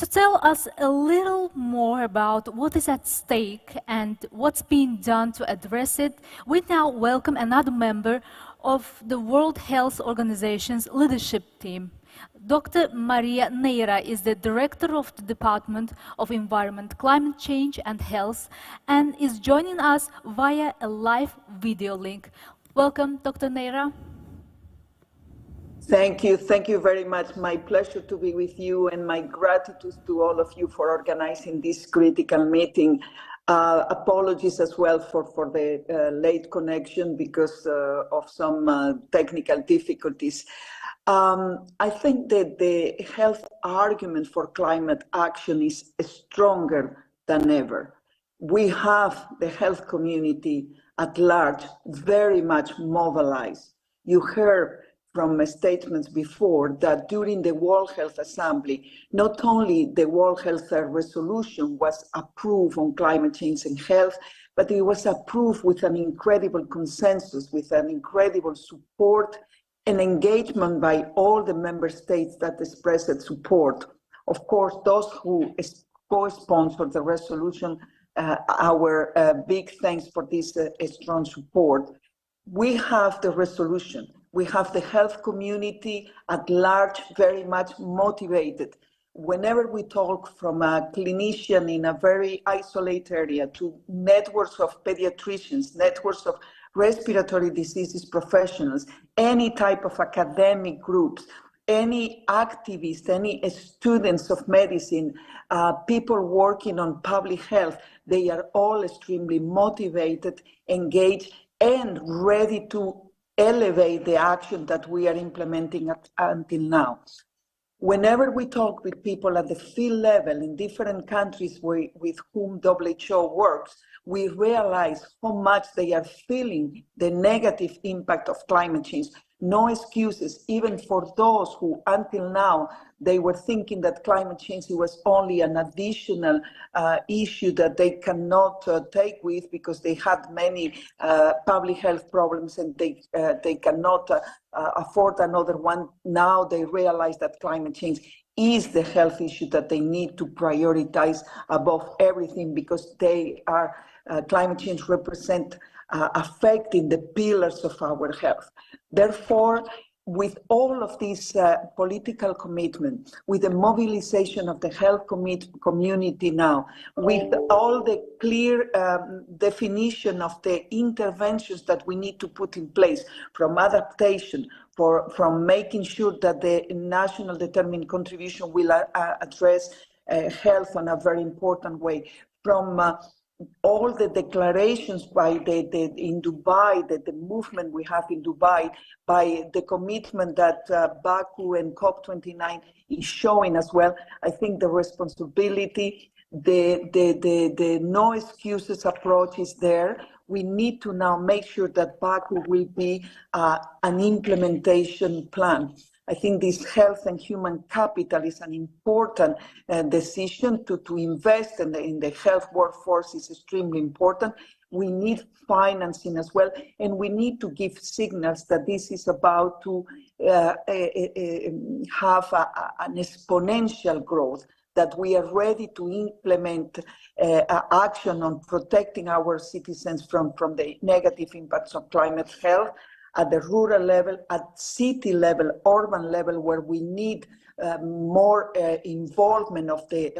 To tell us a little more about what is at stake and what's being done to address it, we now welcome another member of the World Health Organization's leadership team. Dr. Maria Neira is the director of the Department of Environment, Climate Change and Health and is joining us via a live video link. Welcome, Dr. Neira. Thank you very much. My pleasure to be with you and my gratitude to all of you for organizing this critical meeting. Apologies as well for the late connection because of some technical difficulties. I think that the health argument for climate action is stronger than ever. We have the health community at large very much mobilized. You heard from statements before that during the World Health Assembly, not only the World Health Resolution was approved on climate change and health, but it was approved with an incredible consensus, with an incredible support and engagement by all the member states that expressed support. Of course, those who co-sponsored the resolution, our big thanks for this strong support. We have the resolution. We have the health community at large very much motivated. Whenever we talk from a clinician in a very isolated area to networks of pediatricians, networks of respiratory diseases professionals, any type of academic groups, any activists, any students of medicine, people working on public health, they are all extremely motivated, engaged, and ready to elevate the action that we are implementing until now. Whenever we talk with people at the field level in different countries with whom WHO works, we realize how much they are feeling the negative impact of climate change. No excuses, even for those who until now, they were thinking that climate change was only an additional issue that they cannot take with because they had many public health problems and they cannot afford another one. Now they realize that climate change is the health issue that they need to prioritize above everything because they are, climate change represent affecting the pillars of our health. Therefore, with all of this political commitment, with the mobilization of the health community now, with all the clear definition of the interventions that we need to put in place, from adaptation, from making sure that the national determined contribution will address health in a very important way, from all the declarations by in Dubai, the movement we have in Dubai, by the commitment that Baku and COP29 is showing as well. I think the responsibility, the no excuses approach is there. We need to now make sure that Baku will be an implementation plan. I think this health and human capital is an important decision to invest in the health workforce is extremely important. We need financing as well, and we need to give signals that this is about to have an exponential growth, that we are ready to implement action on protecting our citizens from the negative impacts of climate health, at the rural level, at city level, urban level, where we need more involvement of the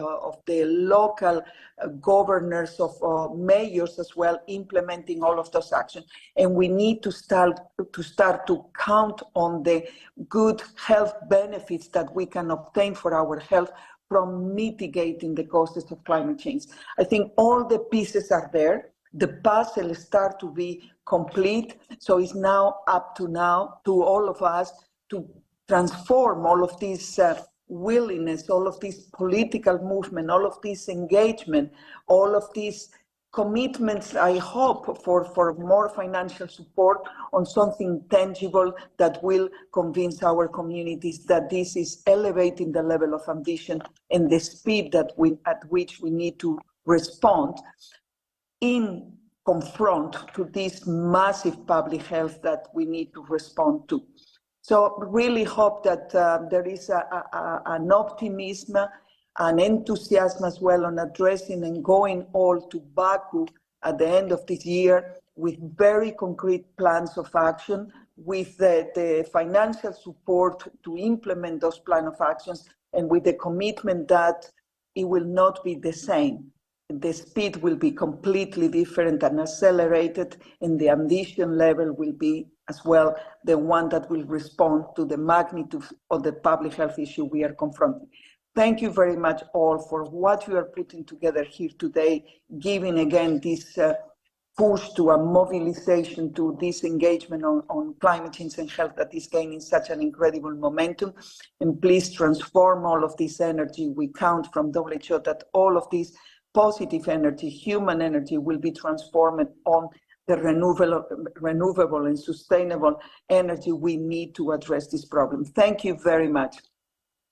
local governors, of mayors as well, implementing all of those actions. And we need to start to count on the good health benefits that we can obtain for our health from mitigating the causes of climate change. I think all the pieces are there. The puzzle start to be complete, so it's now up to all of us to transform all of this willingness, all of this political movement, all of this engagement, all of these commitments, I hope, for more financial support on something tangible that will convince our communities that this is elevating the level of ambition and the speed at which we need to respond in confront to this massive public health that we need to respond to. So really hope that there is an optimism. an enthusiasm as well on addressing and going all to Baku at the end of this year with very concrete plans of action, with the financial support to implement those plans of actions, and with the commitment that it will not be the same. The speed will be completely different and accelerated, and the ambition level will be as well the one that will respond to the magnitude of the public health issue we are confronting. Thank you very much all for what you are putting together here today, giving again this push to a mobilization to this engagement on climate change and health that is gaining such an incredible momentum. And please transform all of this energy. We count from WHO that all of this positive energy, human energy, will be transformed on the renewable and sustainable energy we need to address this problem. Thank you very much.